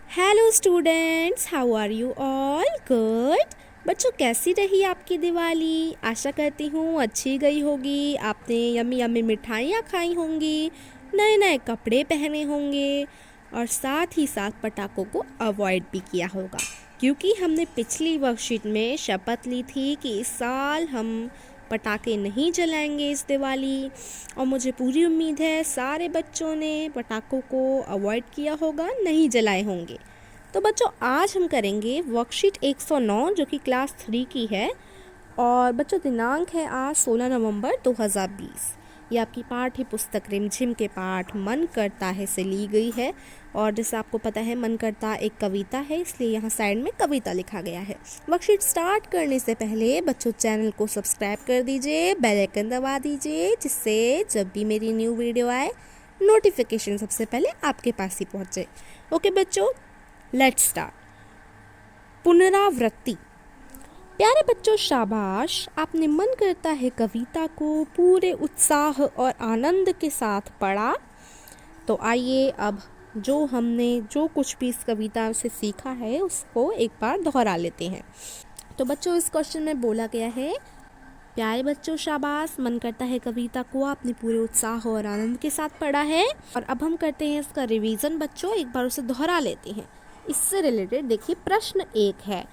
Hello students, how are you all? Good. बच्चों, कैसी रही आपकी दिवाली? आशा करती हूँ अच्छी गई होगी। आपने यम्मी यम्मी मिठाइयाँ खाई होंगी, नए नए कपड़े पहने होंगे और साथ ही साथ पटाखों को अवॉइड भी किया होगा, क्योंकि हमने पिछली वर्कशीट में शपथ ली थी कि इस साल हम पटाखे नहीं जलाएंगे इस दिवाली। और मुझे पूरी उम्मीद है सारे बच्चों ने पटाखों को अवॉइड किया होगा, नहीं जलाए होंगे। तो बच्चों, आज हम करेंगे वर्कशीट 109 जो कि क्लास 3 की है। और बच्चों, दिनांक है आज 16 नवंबर 2020। ये आपकी पाठ्य पुस्तक रिमझिम के पाठ मन करता है से ली गई है। और जैसे आपको पता है, मन करता एक कविता है, इसलिए यहाँ साइड में कविता लिखा गया है। वर्कशीट स्टार्ट करने से पहले बच्चों, चैनल को सब्सक्राइब कर दीजिए, बेल आइकन दबा दीजिए, जिससे जब भी मेरी न्यू वीडियो आए नोटिफिकेशन सबसे पहले आपके पास ही पहुँचे। ओके बच्चों, लेट्स स्टार्ट। पुनरावृत्ति। प्यारे बच्चों, शाबाश, आपने मन करता है कविता को पूरे उत्साह और आनंद के साथ पढ़ा। तो आइए अब जो कुछ भी इस कविता से सीखा है उसको एक बार दोहरा लेते हैं। तो बच्चों, इस क्वेश्चन में बोला गया है, प्यारे बच्चों शाबाश, मन करता है कविता को आपने पूरे उत्साह और आनंद के साथ पढ़ा है। और अब हम करते हैं इसका रिवीजन। बच्चों, एक बार उसे दोहरा लेते हैं। इससे रिलेटेड देखिए, प्रश्न 1 है।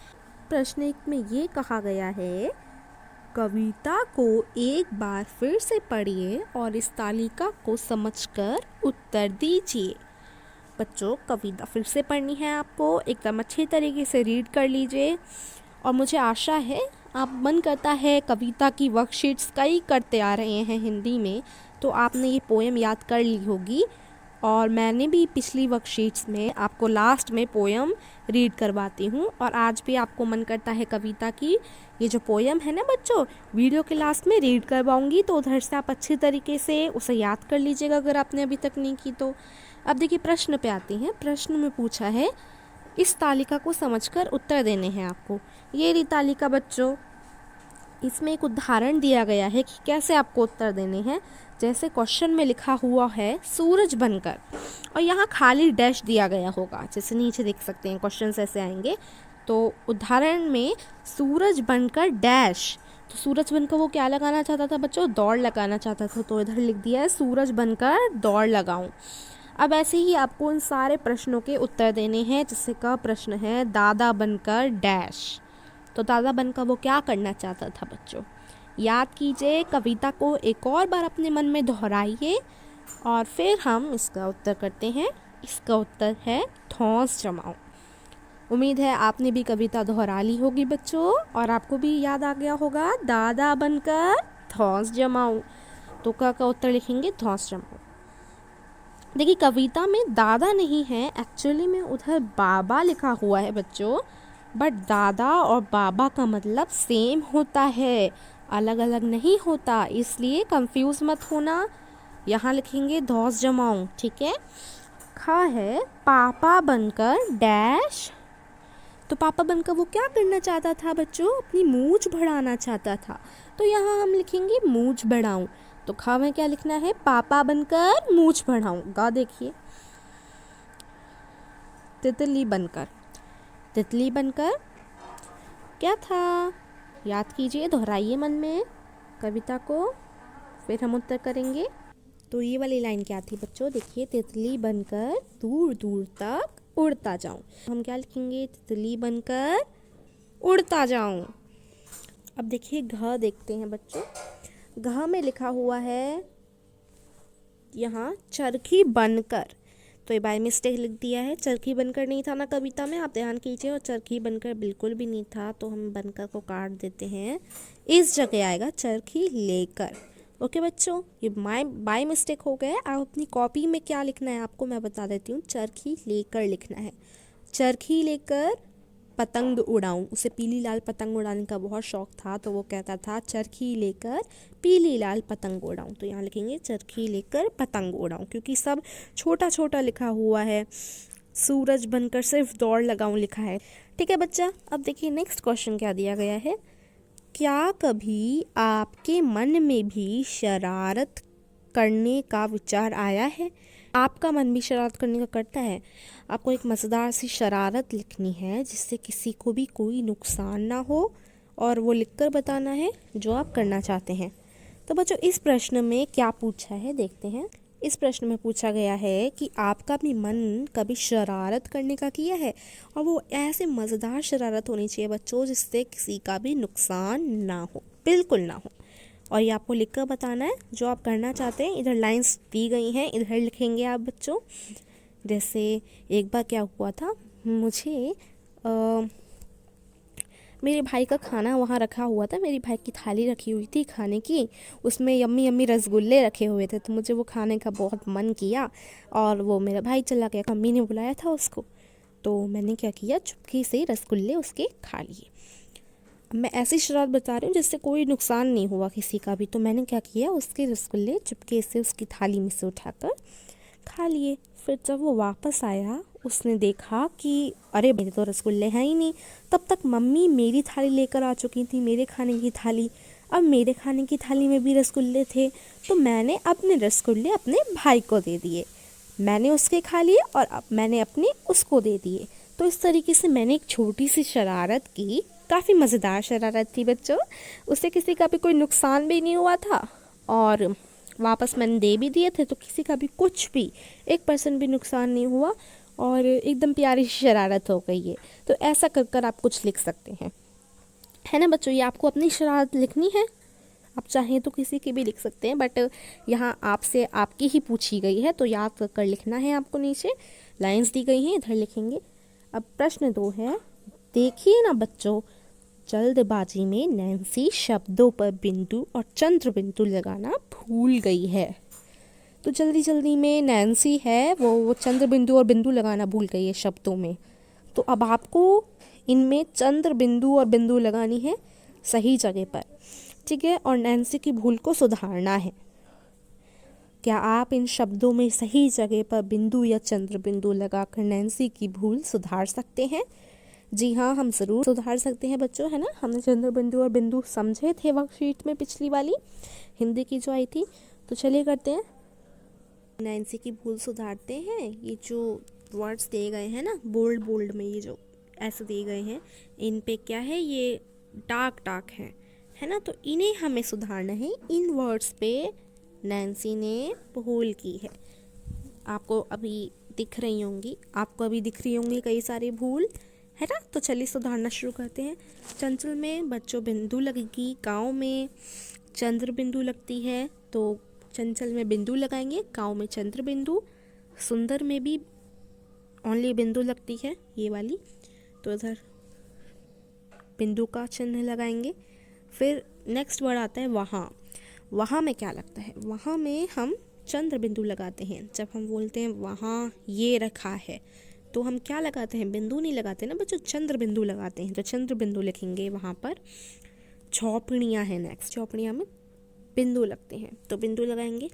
प्रश्न 1 में ये कहा गया है, कविता को एक बार फिर से पढ़िए और इस तालिका को समझकर उत्तर दीजिए। बच्चों, कविता फिर से पढ़नी है आपको, एकदम अच्छे तरीके से रीड कर लीजिए। और मुझे आशा है आप मन करता है कविता की वर्कशीट्स कई करते आ रहे हैं हिंदी में, तो आपने ये पोएम याद कर ली होगी। और मैंने भी पिछली वर्कशीट्स में आपको लास्ट में पोएम रीड करवाती हूँ। और आज भी आपको मन करता है कविता की ये जो पोएम है ना बच्चों, वीडियो के लास्ट में रीड करवाऊँगी, तो उधर से आप अच्छी तरीके से उसे याद कर लीजिएगा अगर आपने अभी तक नहीं की तो। अब देखिए, प्रश्न पे आते हैं। प्रश्न में पूछा है, इस तालिका को समझकर उत्तर देने हैं आपको। ये रही तालिका बच्चों, इसमें एक उदाहरण दिया गया है कि कैसे आपको उत्तर देने हैं। जैसे क्वेश्चन में लिखा हुआ है सूरज बनकर, और यहाँ खाली डैश दिया गया होगा, जैसे नीचे देख सकते हैं क्वेश्चन ऐसे आएंगे। तो उदाहरण में सूरज बनकर डैश, तो सूरज बनकर वो क्या लगाना चाहता था बच्चों? दौड़ लगाना चाहता था, तो इधर लिख दिया है सूरज बनकर दौड़ लगाऊं। अब ऐसे ही आपको उन सारे प्रश्नों के उत्तर देने हैं। जैसे का प्रश्न है, दादा बनकर डैश, तो दादा बनकर वो क्या करना चाहता था बच्चों? याद कीजिए, कविता को एक और बार अपने मन में दोहराइए और फिर हम इसका उत्तर करते हैं। इसका उत्तर है धौंस जमाऊं। उम्मीद है आपने भी कविता दोहरा ली होगी बच्चों, और आपको भी याद आ गया होगा, दादा बनकर धौंस जमाऊं। तो का उत्तर लिखेंगे धौंस जमाऊं। देखिए, कविता में दादा नहीं है, एक्चुअली में उधर बाबा लिखा हुआ है बच्चों। बट दादा और बाबा का मतलब सेम होता है, अलग अलग नहीं होता, इसलिए कंफ्यूज मत होना। यहाँ लिखेंगे धौंस जमाऊं, ठीक है। खा है, पापा बनकर डैश, तो पापा बनकर वो क्या करना चाहता था बच्चों? अपनी मूंछ बढ़ाना चाहता था, तो यहाँ हम लिखेंगे मूंछ बढ़ाऊं। तो खा में क्या लिखना है? पापा बनकर मूंछ बढ़ाऊं। गा देखिए, तितली बनकर, तितली बनकर क्या था? याद कीजिए, दोहराइए मन में कविता को, फिर हम उत्तर करेंगे। तो ये वाली लाइन क्या थी बच्चों? देखिए, तितली बनकर दूर दूर तक उड़ता जाऊं। हम क्या लिखेंगे? तितली बनकर उड़ता जाऊं। अब देखिए, घ देखते हैं बच्चों। घ में लिखा हुआ है यहाँ चरखी बनकर, तो ये बाय मिस्टेक लिख दिया है। चरखी बनकर नहीं था ना कविता में, आप ध्यान कीजिए, और चरखी बनकर बिल्कुल भी नहीं था, तो हम बनकर को काट देते हैं। इस जगह आएगा चरखी लेकर। ओके बच्चों, ये बाय मिस्टेक हो गया है। आप अपनी कॉपी में क्या लिखना है आपको मैं बता देती हूँ, चरखी लेकर लिखना है। चरखी लेकर पतंग उड़ाऊं। उसे पीली लाल पतंग उड़ाने का बहुत शौक था, तो वो कहता था चरखी लेकर पीली लाल पतंग उड़ाऊं। तो यहाँ लिखेंगे चरखी लेकर पतंग उड़ाऊं, क्योंकि सब छोटा छोटा लिखा हुआ है। सूरज बनकर सिर्फ दौड़ लगाऊं लिखा है। ठीक है बच्चा, अब देखिए नेक्स्ट क्वेश्चन क्या दिया गया है। क्या कभी आपके मन में भी शरारत करने का विचार आया है? आपका मन भी शरारत करने का करता है? आपको एक मज़ेदार सी शरारत लिखनी है जिससे किसी को भी कोई नुकसान ना हो, और वो लिखकर बताना है जो आप करना चाहते हैं। तो बच्चों, इस प्रश्न में क्या पूछा है देखते हैं। इस प्रश्न में पूछा गया है कि आपका भी मन कभी शरारत करने का किया है, और वो ऐसे मज़ेदार शरारत होनी चाहिए बच्चों जिससे किसी का भी नुकसान ना हो, बिल्कुल ना हो। और ये आपको लिखकर बताना है जो आप करना चाहते हैं। इधर लाइंस दी गई हैं, इधर लिखेंगे आप बच्चों। जैसे एक बार क्या हुआ था, मुझे मेरे भाई का खाना वहाँ रखा हुआ था, मेरी भाई की थाली रखी हुई थी खाने की, उसमें यम्मी यम्मी रसगुल्ले रखे हुए थे। तो मुझे वो खाने का बहुत मन किया, और वो मेरा भाई चला गया, मम्मी ने बुलाया था उसको, तो मैंने क्या किया, चुपके से रसगुल्ले उसके खा लिए। मैं ऐसी शरारत बता रही हूँ जिससे कोई नुकसान नहीं हुआ किसी का भी। तो मैंने क्या किया, उसके रसगुल्ले चुपके से उसकी थाली में से उठाकर खा लिए। फिर जब वो वापस आया, उसने देखा कि अरे मेरे तो रसगुल्ले हैं ही नहीं। तब तक मम्मी मेरी थाली लेकर आ चुकी थी, मेरे खाने की थाली। अब मेरे खाने की थाली में भी रसगुल्ले थे, तो मैंने अपने रसगुल्ले अपने भाई को दे दिए। मैंने उसके खा लिए और अब मैंने अपने उसको दे दिए। तो इस तरीके से मैंने एक छोटी सी शरारत की, काफ़ी मज़ेदार शरारत थी बच्चों। उससे किसी का भी कोई नुकसान भी नहीं हुआ था, और वापस मैंने दे भी दिए थे, तो किसी का भी कुछ भी 1% भी नुकसान नहीं हुआ, और एकदम प्यारी शरारत हो गई है। तो ऐसा कर कर आप कुछ लिख सकते हैं, है ना बच्चों। ये आपको अपनी शरारत लिखनी है, आप चाहें तो किसी की भी लिख सकते हैं, बट यहाँ आपसे आपकी ही पूछी गई है, तो याद कर कर लिखना है आपको। नीचे लाइंस दी गई हैं, इधर लिखेंगे। अब प्रश्न 2 है, देखिए ना बच्चों, जल्दबाजी में नैन्सी शब्दों पर बिंदु और चंद्र बिंदु लगाना भूल गई है। तो जल्दी जल्दी में नैन्सी है वो चंद्र बिंदु और बिंदु लगाना भूल गई है शब्दों में। तो अब आपको इनमें चंद्र बिंदु और बिंदु लगानी है सही जगह पर, ठीक है, और नैन्सी की भूल को सुधारना है। क्या आप इन शब्दों में सही जगह पर बिंदु या चंद्र बिंदु लगाकर नैन्सी की भूल सुधार सकते हैं? जी हाँ, हम ज़रूर सुधार सकते हैं बच्चों, है ना। हमने चंद्र बिंदु और बिंदु समझे थे वर्कशीट में, पिछली वाली हिंदी की जो आई थी। तो चलिए करते हैं, नैन्सी की भूल सुधारते हैं। ये जो वर्ड्स दिए गए हैं ना, बोल्ड बोल्ड में ये जो ऐसे दिए गए हैं, इन पे क्या है, ये डार्क डार्क है ना। तो इन्हें हमें सुधारना है। इन वर्ड्स पे नैन्सी ने भूल की है। आपको अभी दिख रही होंगी, कई सारी भूल, है ना। तो चलिए सुधारना शुरू करते हैं। चंचल में बच्चों बिंदु लगेगी, गाँव में चंद्र बिंदु लगती है, तो चंचल में बिंदु लगाएंगे, गाँव में चंद्र बिंदु। सुंदर में भी ओनली बिंदु लगती है, ये वाली, तो इधर बिंदु का चिन्ह लगाएंगे। फिर नेक्स्ट वर्ड आता है वहाँ। वहाँ में क्या लगता है, वहाँ में हम चंद्र बिंदु लगाते हैं। जब हम बोलते हैं वहाँ ये रखा है, तो हम क्या लगाते हैं, बिंदु नहीं लगाते ना बच्चों, चंद्र बिंदु लगाते हैं। तो चंद्र बिंदु लिखेंगे वहाँ पर। झोपड़ियाँ हैं नेक्स्ट, झोपड़ियाँ में बिंदु लगते हैं, तो बिंदु लगाएंगे।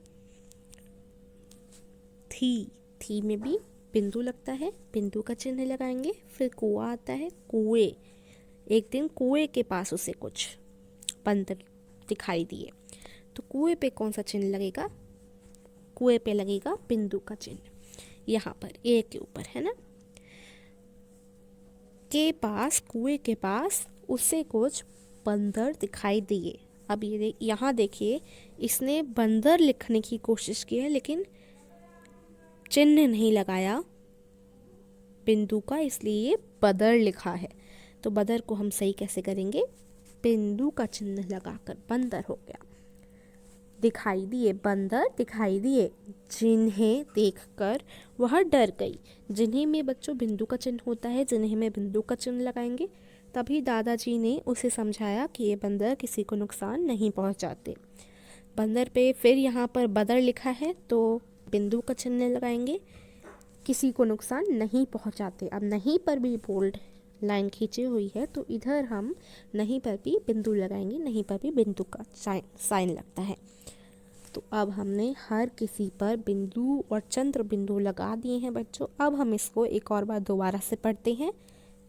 थी में भी बिंदु लगता है, बिंदु का चिन्ह लगाएंगे। फिर कुआं आता है, कुएं। एक दिन कुएं के पास उसे कुछ बंदर दिखाई दिए, तो कुएं पे कौन सा चिन्ह लगेगा, कुएं पे लगेगा बिंदु का चिन्ह, यहाँ पर ए के ऊपर, है ना। के पास, कुएं के पास उसे कुछ बंदर दिखाई दिए। अब ये यहाँ देखिए, इसने बंदर लिखने की कोशिश की है, लेकिन चिन्ह नहीं लगाया बिंदु का, इसलिए बदर लिखा है। तो बदर को हम सही कैसे करेंगे, बिंदु का चिन्ह लगाकर बंदर हो गया। दिखाई दिए, बंदर दिखाई दिए, जिन्हें देखकर वह डर गई। जिन्हें में बच्चों बिंदु का चिन्ह होता है, जिन्हें में बिंदु का चिन्ह लगाएंगे। तभी दादाजी ने उसे समझाया कि ये बंदर किसी को नुकसान नहीं पहुंचाते। बंदर पे फिर यहाँ पर बदर लिखा है, तो बिंदु का चिन्ह लगाएंगे, किसी को नुकसान नहीं पहुंचाते। अब नहीं पर भी बोल्ड लाइन खींची हुई है, तो इधर हम नहीं पर भी बिंदु लगाएंगे, नहीं पर भी बिंदु का साइन लगता है। तो अब हमने हर किसी पर बिंदु और चंद्र बिंदु लगा दिए हैं बच्चों। अब हम इसको एक और बार दोबारा से पढ़ते हैं,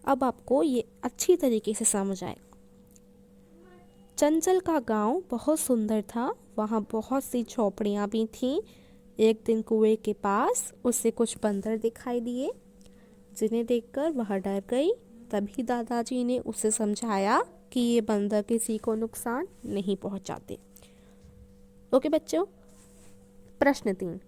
अब आपको ये अच्छी तरीके से समझ आएगा। चंचल का गांव बहुत सुंदर था, वहाँ बहुत सी झोपड़ियाँ भी थीं। एक दिन कुएं के पास उसे कुछ बंदर दिखाई दिए। जिन्हें देखकर वह डर गई। तभी दादाजी ने उसे समझाया कि ये बंदर किसी को नुकसान नहीं पहुंचाते। ओके बच्चों, प्रश्न 3,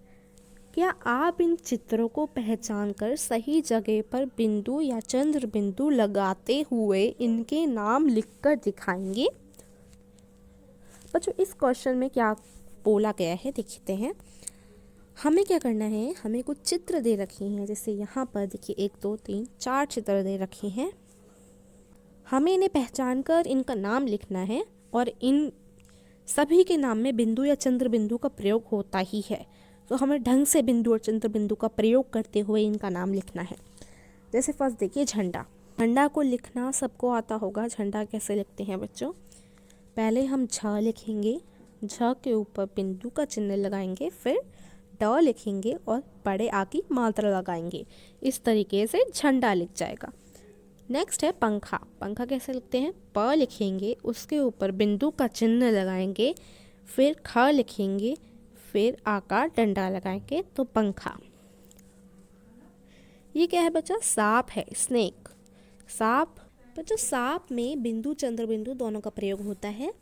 क्या आप इन चित्रों को पहचानकर सही जगह पर बिंदु या चंद्र बिंदु लगाते हुए इनके नाम लिखकर दिखाएंगे? बच्चों, इस क्वेश्चन में क्या बोला गया है देखते हैं। हमें क्या करना है, हमें कुछ चित्र दे रखे हैं, जैसे यहाँ पर देखिए 1 2 3 4 चित्र दे रखे हैं। हमें इन्हें पहचान कर इनका नाम लिखना है और इन सभी के नाम में बिंदु या चंद्र बिंदु का प्रयोग होता ही है, तो हमें ढंग से बिंदु और चंद्र बिंदु का प्रयोग करते हुए इनका नाम लिखना है। जैसे फर्स्ट देखिए झंडा। झंडा को लिखना सबको आता होगा। झंडा कैसे लिखते हैं बच्चों? पहले हम झ लिखेंगे, झ के ऊपर बिंदु का चिन्ह लगाएंगे, फिर ड लिखेंगे और बड़े आ की मात्रा लगाएंगे। इस तरीके से झंडा लिख जाएगा। नेक्स्ट है पंखा। पंखा कैसे लिखते हैं? प लिखेंगे, उसके ऊपर बिंदु का चिन्ह लगाएंगे, फिर ख लिखेंगे, फिर आकार डंडा लगाएंगे, तो पंखा। ये क्या है बच्चा? सांप है, स्नेक। सांप बच्चों, सांप में बिंदु चंद्र बिंदु दोनों का प्रयोग होता है।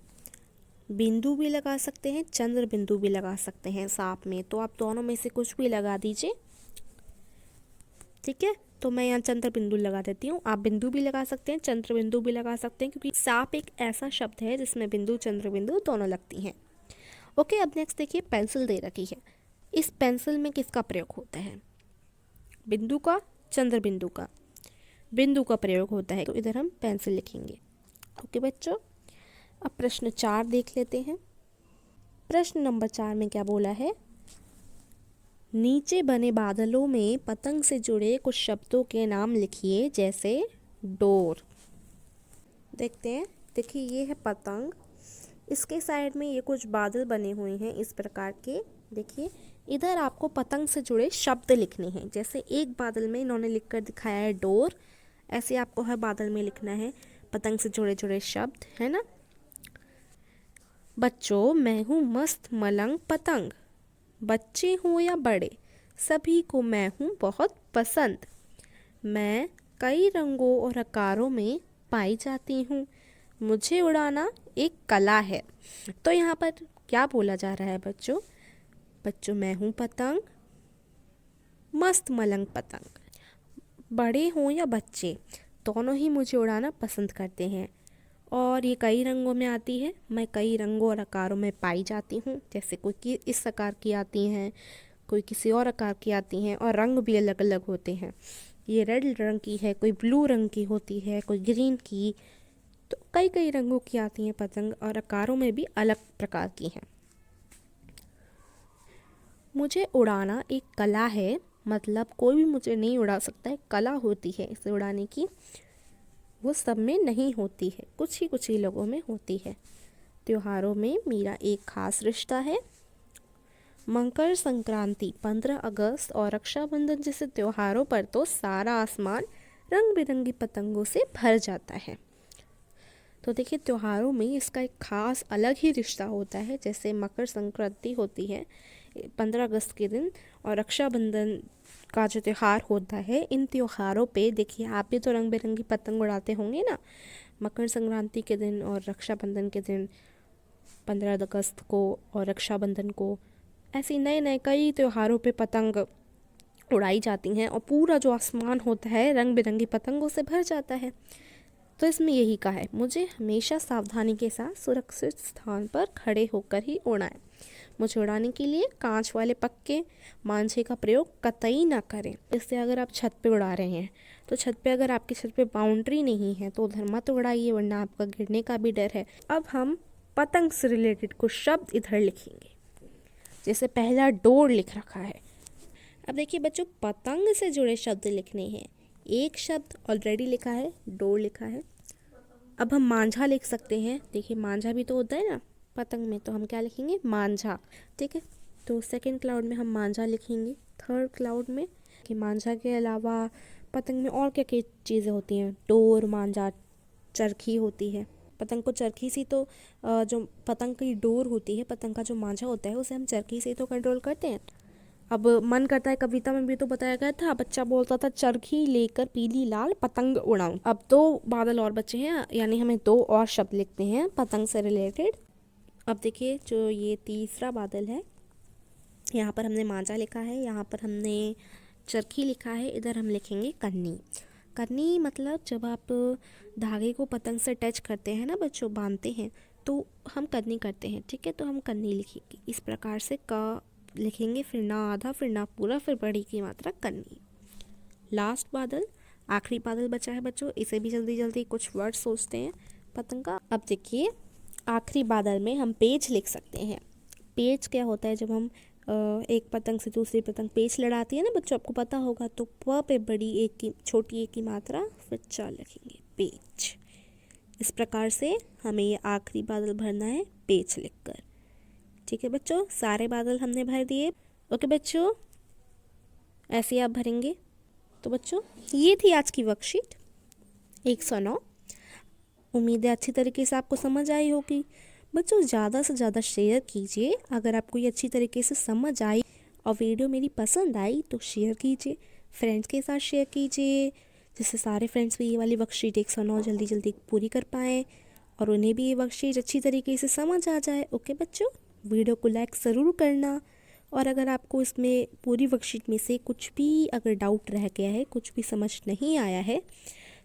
बिंदु भी लगा सकते हैं, चंद्र बिंदु भी लगा सकते हैं सांप में, तो आप दोनों में से कुछ भी लगा दीजिए। ठीक है, तो मैं यहाँ चंद्र बिंदु लगा देती हूँ। आप बिंदु भी लगा सकते हैं, चंद्र बिंदु भी लगा सकते हैं, क्योंकि सांप एक ऐसा शब्द है जिसमें बिंदु चंद्र बिंदु दोनों लगती हैं। ओके, अब नेक्स्ट देखिए पेंसिल दे रखी है। इस पेंसिल में किसका प्रयोग होता है? बिंदु का, चंद्र बिंदु का। बिंदु का प्रयोग होता है, तो इधर हम पेंसिल लिखेंगे। ओके बच्चों, अब प्रश्न 4 देख लेते हैं। प्रश्न नंबर 4 में क्या बोला है? नीचे बने बादलों में पतंग से जुड़े कुछ शब्दों के नाम लिखिए, जैसे डोर। देखते हैं, देखिए ये है पतंग, इसके साइड में ये कुछ बादल बने हुए हैं इस प्रकार के। देखिए इधर आपको पतंग से जुड़े शब्द लिखने हैं। जैसे एक बादल में इन्होंने लिखकर दिखाया है डोर, ऐसे आपको हर बादल में लिखना है पतंग से जुड़े जुड़े शब्द, है ना। बच्चों, मैं हूँ मस्त मलंग पतंग, बच्चे हों या बड़े सभी को मैं हूँ बहुत पसंद। मैं कई रंगों और आकारों में पाई जाती हूँ, मुझे उड़ाना एक कला है। तो यहाँ पर क्या बोला जा रहा है बच्चों? बच्चों, मैं हूँ पतंग, मस्त मलंग पतंग, बड़े हों या बच्चे दोनों ही मुझे उड़ाना पसंद करते हैं, और ये कई रंगों में आती है। मैं कई रंगों और आकारों में पाई जाती हूँ, जैसे कोई इस आकार की आती हैं, कोई किसी और आकार की आती हैं, और रंग भी अलग अलग होते हैं। ये रेड रंग की है, कोई ब्लू रंग की होती है, कोई ग्रीन की, तो कई कई रंगों की आती हैं पतंग, और आकारों में भी अलग प्रकार की हैं। मुझे उड़ाना एक कला है, मतलब कोई भी मुझे नहीं उड़ा सकता है, कला होती है इसे उड़ाने की, वो सब में नहीं होती है, कुछ ही लोगों में होती है। त्योहारों में मेरा एक खास रिश्ता है। मकर संक्रांति, 15 अगस्त और रक्षाबंधन जैसे त्योहारों पर तो सारा आसमान रंग बिरंगी पतंगों से भर जाता है। तो देखिए त्योहारों में इसका एक खास अलग ही रिश्ता होता है। जैसे मकर संक्रांति होती है 15 अगस्त के दिन, और रक्षाबंधन का जो त्यौहार होता है, इन त्योहारों पे देखिए आप भी तो रंग बिरंगी पतंग उड़ाते होंगे ना। मकर संक्रांति के दिन और रक्षाबंधन के दिन, 15 अगस्त को और रक्षाबंधन को, ऐसे नए नए कई त्योहारों पे पतंग उड़ाई जाती हैं, और पूरा जो आसमान होता है रंग बिरंगी पतंगों से भर जाता है। तो इसमें यही कहा है, मुझे हमेशा सावधानी के साथ सुरक्षित स्थान पर खड़े होकर ही उड़ाएं। मुझे उड़ाने के लिए कांच वाले पक्के मांझे का प्रयोग कतई ना करें। इससे अगर आप छत पे उड़ा रहे हैं, तो छत पे अगर आपकी छत पे बाउंड्री नहीं है तो उधर मत उड़ाइए, वरना आपका गिरने का भी डर है। अब हम पतंग से रिलेटेड कुछ शब्द इधर लिखेंगे। जैसे पहला डोर लिख रखा है। अब देखिए बच्चों, पतंग से जुड़े शब्द लिखने हैं। एक शब्द ऑलरेडी लिखा है, डोर लिखा है। अब हम मांझा लिख सकते हैं। देखिए मांझा भी तो होता है ना पतंग में, तो हम क्या लिखेंगे? मांझा। ठीक है, तो सेकंड क्लाउड में हम मांझा लिखेंगे। थर्ड क्लाउड में कि मांझा के अलावा पतंग में और क्या क्या चीज़ें होती हैं? डोर, मांझा, चरखी होती है। पतंग को चरखी से तो जो पतंग की डोर होती है, पतंग का जो मांझा होता है, उसे हम चरखी से तो कंट्रोल करते हैं। अब मन करता है, कविता में भी तो बताया गया था, बच्चा बोलता था चरखी लेकर पीली लाल पतंग उड़ाऊं। अब 2 बादल और बचे हैं, यानी हमें 2 और शब्द लिखते हैं पतंग से रिलेटेड। अब देखिए जो ये तीसरा बादल है, यहाँ पर हमने मांझा लिखा है, यहाँ पर हमने चरखी लिखा है, इधर हम लिखेंगे कन्नी। कन्नी मतलब जब आप धागे को पतंग से टच करते हैं ना बच्चों, बांधते हैं, तो हम कन्नी करते हैं, ठीक है। तो हम कन्नी लिखेंगे इस प्रकार से, क लिखेंगे, फिर ना आधा, फिर ना पूरा, फिर बड़ी की मात्रा कन्नी। लास्ट बादल, आखिरी बादल बचा है बच्चों, इसे भी जल्दी जल्दी कुछ वर्ड सोचते हैं पतंग का। अब देखिए आखिरी बादल में हम पेच लिख सकते हैं। पेच क्या होता है, जब हम एक पतंग से दूसरी पतंग पेच लड़ाती है ना बच्चों, आपको पता होगा। तो प पे बड़ी एक की छोटी एक की मात्रा, फिर च लिखेंगे, पेच। इस प्रकार से हमें ये आखिरी बादल भरना है पेच लिखकर। ठीक है बच्चों, सारे बादल हमने भर दिए। ओके बच्चों, ऐसे आप भरेंगे। तो बच्चों ये थी आज की वर्कशीट 109। उम्मीद है अच्छी तरीके से आपको समझ आई होगी। बच्चों ज़्यादा से ज़्यादा शेयर कीजिए, अगर आपको ये अच्छी तरीके से समझ आई और वीडियो मेरी पसंद आई तो शेयर कीजिए, फ्रेंड्स के साथ शेयर कीजिए, जिससे सारे फ्रेंड्स भी ये वाली वर्कशीट 109 जल्दी जल्दी पूरी कर पाएँ और उन्हें भी ये वर्कशीट अच्छी तरीके से समझ आ जाए। ओके बच्चों, वीडियो को लाइक ज़रूर करना, और अगर आपको इसमें पूरी वर्कशीट में से कुछ भी अगर डाउट रह गया है, कुछ भी समझ नहीं आया है,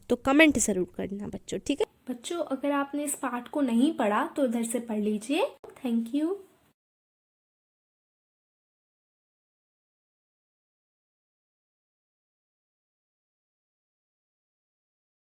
तो कमेंट ज़रूर करना बच्चों, ठीक है। बच्चों अगर आपने इस पार्ट को नहीं पढ़ा तो इधर से पढ़ लीजिए। Thank you.